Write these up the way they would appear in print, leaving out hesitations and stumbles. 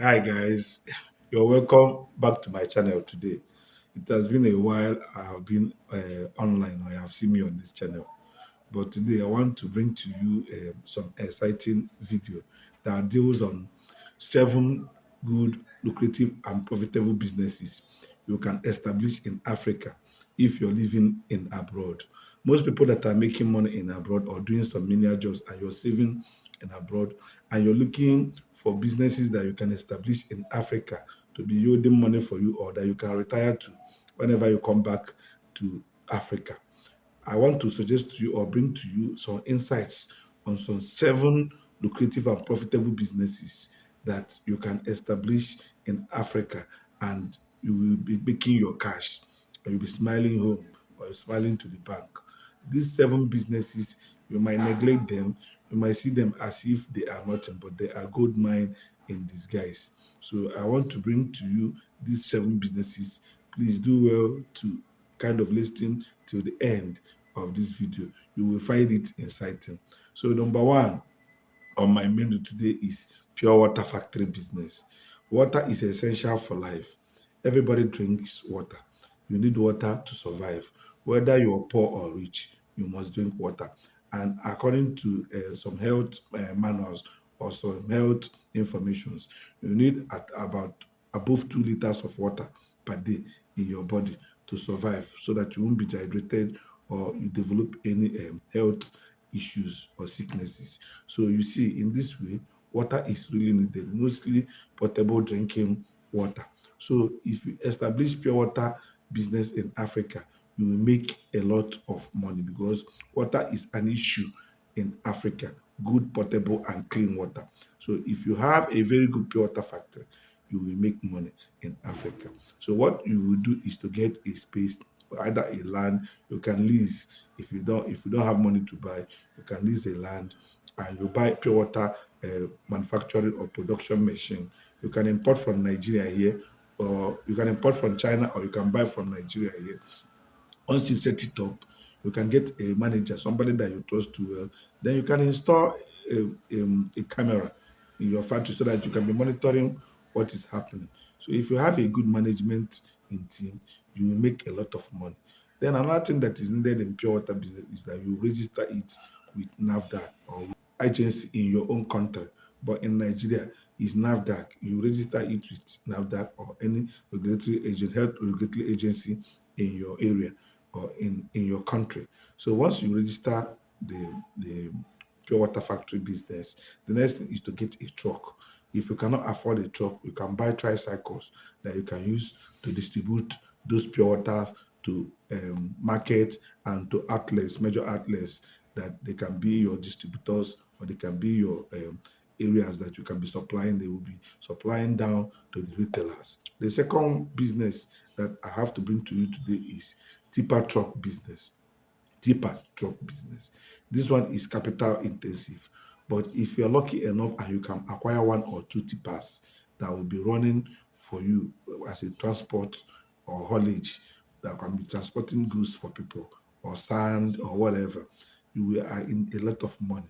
Hi guys, you're welcome back to my channel today. It has been a while I have been online or you have seen me on this channel, but today I want to bring to you some exciting video that deals on 7 good, lucrative and profitable businesses you can establish in Africa if you're living in abroad. Most people that are making money in abroad or doing some menial jobs and you're saving in abroad and you're looking for businesses that you can establish in Africa to be yielding money for you or that you can retire to whenever you come back to Africa. I want to suggest to you or bring to you some insights on some 7 lucrative and profitable businesses that you can establish in Africa, and you will be making your cash, or you'll be smiling home or smiling to the bank. These 7 businesses, you might neglect them, you might see them as if they are nothing, but they are gold mine in disguise. So I want to bring to you these 7 businesses. Please do well to kind of listen till the end of this video. You will find it exciting. So number one on my menu today is pure water factory business. Water is essential for life. Everybody drinks water. You need water to survive. Whether you're poor or rich, you must drink water. And according to some health manuals or some health informations, you need at about above 2 liters of water per day in your body to survive so that you won't be dehydrated or you develop any health issues or sicknesses. So you see, in this way, water is really needed, mostly potable drinking water. So if you establish pure water business in Africa, you will make a lot of money because water is an issue in Africa, good potable and clean water. So if you have a very good pure water factory, you will make money in Africa. So what you will do is to get a space, either a land you can lease. If you don't have money to buy, you can lease a land and you buy pure water manufacturing or production machine. You can import from Nigeria here, or you can import from China, or you can buy from Nigeria here. Once you set it up, you can get a manager, somebody that you trust too well. Then you can install a camera in your factory so that you can be monitoring what is happening. So if you have a good management in team, you will make a lot of money. Then another thing that is needed in pure water business is that you register it with NAFDAC or with agency in your own country. But in Nigeria, is NAFDAC. You register it with NAFDAC or any regulatory agent, health regulatory agency in your area or in your country. So once you register the pure water factory business, the next thing is to get a truck. If you cannot afford a truck, you can buy tricycles that you can use to distribute those pure water to market and to outlets, major outlets, that they can be your distributors or they can be your areas that you can be supplying. They will be supplying down to the retailers. The second business that I have to bring to you today is tipper truck business. Tipper truck business. This one is capital intensive, but if you're lucky enough and you can acquire 1 or 2 tippers that will be running for you as a transport or haulage, that can be transporting goods for people or sand or whatever, you are in a lot of money.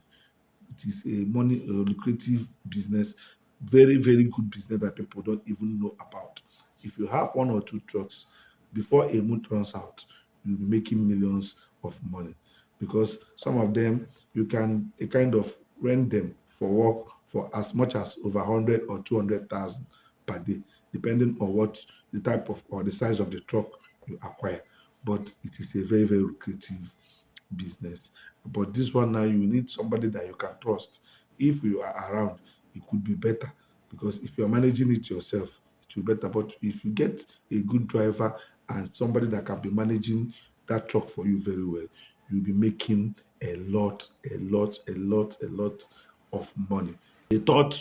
It is a lucrative business, very, very good business that people don't even know about. If you have 1 or 2 trucks, before a month runs out, you'll be making millions of money because some of them you can kind of rent them for work for as much as over 100 or 200,000 per day, depending on what the type of or the size of the truck you acquire. But it is a very, very lucrative business. But this one now, you need somebody that you can trust. If you are around, it could be better because if you're managing it yourself, it will be better. But if you get a good driver and somebody that can be managing that truck for you very well, you'll be making a lot of money. The third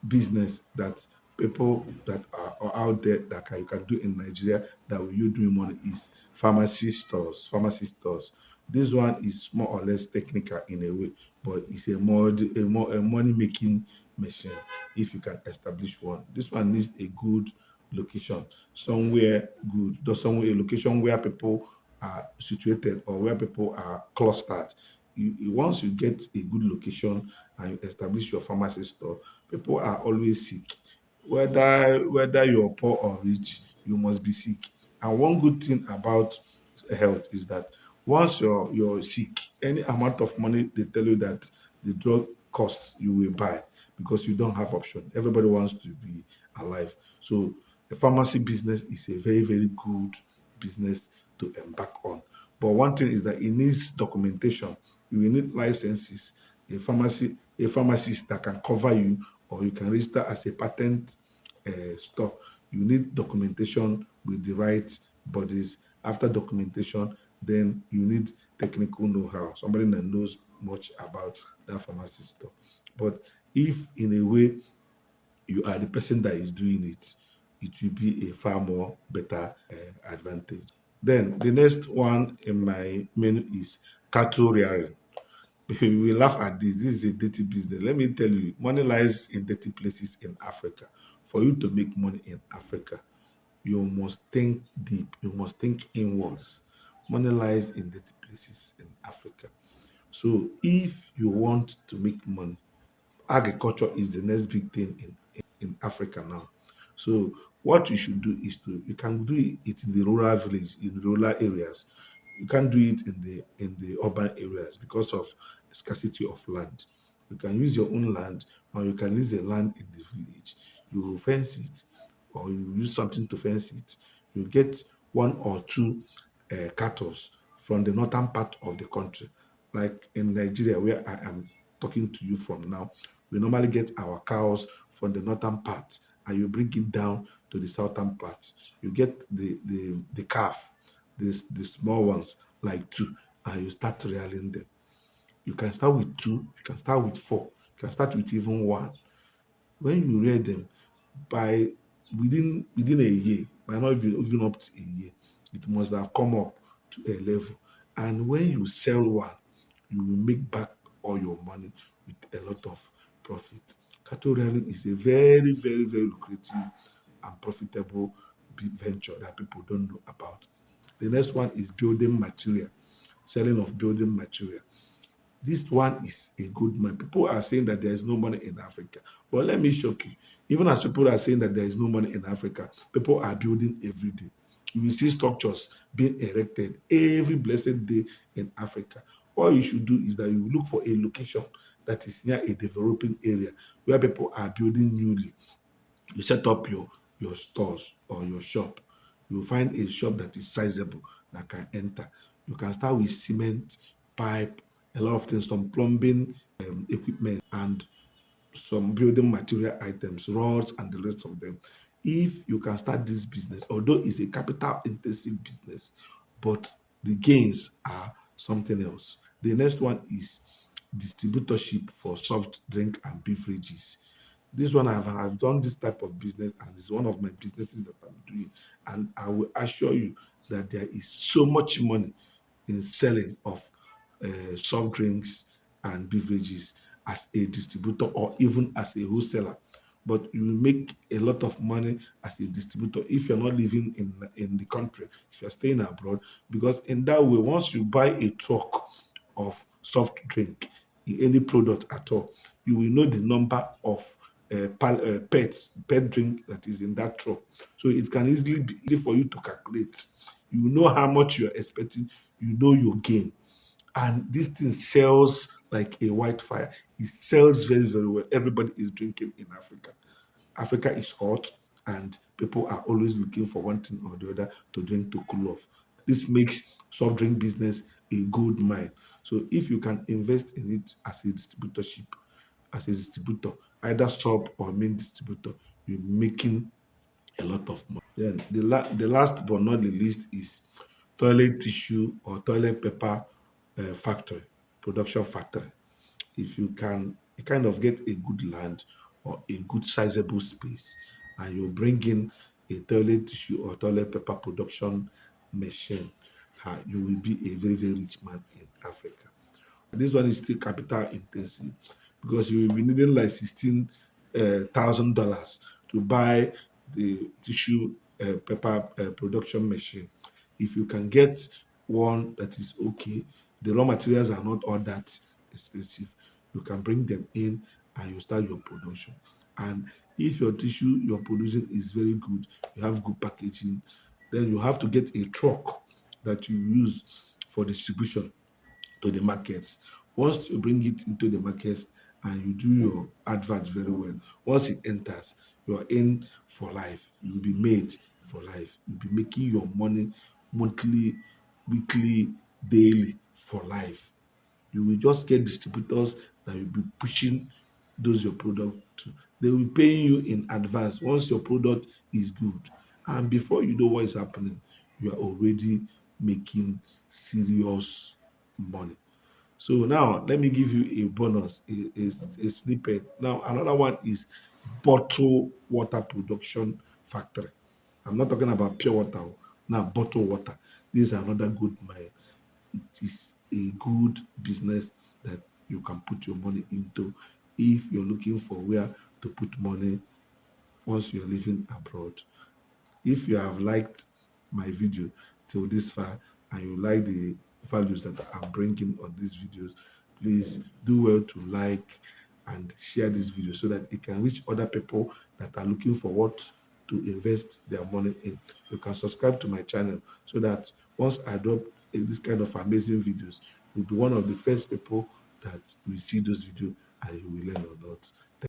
business that people that are out there that you can do in Nigeria that will you doing money is pharmacy stores. Pharmacy stores. This one is more or less technical in a way, but it's a money making machine if you can establish one. This one needs a good location, somewhere good, somewhere a location where people are situated or where people are clustered. Once you get a good location and you establish your pharmacy store, people are always sick. Whether you're poor or rich, you must be sick. And one good thing about health is that once you're sick, any amount of money they tell you that the drug costs, you will buy, because you don't have option. Everybody wants to be alive. So the pharmacy business is a very, very good business to embark on. But one thing is that it needs documentation. You will need licenses, a pharmacist that can cover you, or you can register as a patent store. You need documentation with the right bodies. After documentation, then you need technical know-how, somebody that knows much about that pharmacy store. But if in a way you are the person that is doing it, it will be a far more better advantage. Then the next one in my menu is cattle rearing. We laugh at this. This is a dirty business. Let me tell you, money lies in dirty places in Africa. For you to make money in Africa, you must think deep. You must think inwards. Money lies in dirty places in Africa. So if you want to make money, agriculture is the next big thing in Africa now. So what you should do is you can do it in the rural village, in rural areas. You can't do it in the urban areas because of scarcity of land. You can use your own land, or you can use the land in the village. You will fence it, or you use something to fence it. You get one or two cattle from the northern part of the country, like in Nigeria, where I am talking to you from now. We normally get our cows from the northern part, and you bring it down to the southern part. You get the calf, the small ones, like two, and you start rearing them. You can start with two, you can start with four, you can start with even one. When you rear them, by within a year, by not even up to a year, it must have come up to a level. And when you sell one, you will make back all your money with a lot of profit. Cattle rearing is a very, very, very lucrative and profitable venture that people don't know about. The next one is building material, selling of building material. This one is a good man. People are saying that there is no money in Africa. But let me shock you. Even as people are saying that there is no money in Africa, people are building every day. You will see structures being erected every blessed day in Africa. All you should do is that you look for a location that is near a developing area where people are building newly. You set up your stores or your shop. You find a shop that is sizable that can enter. You can start with cement, pipe, a lot of things, some plumbing equipment, and some building material items, rods, and the rest of them. If you can start this business, although it's a capital intensive business, but the gains are something else. The next one is distributorship for soft drink and beverages. This one I've done this type of business, and it's one of my businesses that I'm doing. And I will assure you that there is so much money in selling of soft drinks and beverages as a distributor or even as a wholesaler. But you will make a lot of money as a distributor if you're not living in the country, if you're staying abroad, because in that way, once you buy a truck of soft drink, any product at all, you will know the number of pet drink that is in that truck. So it can easily be easy for you to calculate. You know how much you're expecting, you know your gain. And this thing sells like a white fire. It sells very, very well. Everybody is drinking in Africa. Africa is hot, and people are always looking for one thing or the other to drink to cool off. This makes soft drink business a gold mine. So if you can invest in it as a distributorship, as a distributor, either sub or main distributor, you're making a lot of money. Then the last but not the least is toilet tissue or toilet paper factory, production factory. If you can kind of get a good land or a good sizable space, and you bring in a toilet tissue or toilet paper production machine, you will be a very, very rich man in Africa. This one is still capital intensive because you will be needing like $16,000 to buy the tissue paper production machine. If you can get one that is okay, the raw materials are not all that expensive. You can bring them in and you start your production. And If your tissue you're producing is very good, you have good packaging, then you have to get a truck that you use for distribution to the markets. Once you bring it into the markets and you do your advert very well, once it enters, you are in for life. You'll be made for life. You'll be making your money monthly, weekly, daily for life. You will just get distributors that will be pushing those your product to. They will be paying you in advance once your product is good. And before you know what is happening, you are already making serious money. So now let me give you a bonus, a snippet. Now another one is bottle water production factory. I'm not talking about pure water. Now bottle water. This is another good money. It is a good business that you can put your money into if you're looking for where to put money once you're living abroad. If you have liked my video till this far and you like the values that I'm bringing on these videos, please do well to like and share this video so that it can reach other people that are looking for what to invest their money in. You can subscribe to my channel so that once I drop this kind of amazing videos, you'll be one of the first people that will see those videos and you will learn a lot.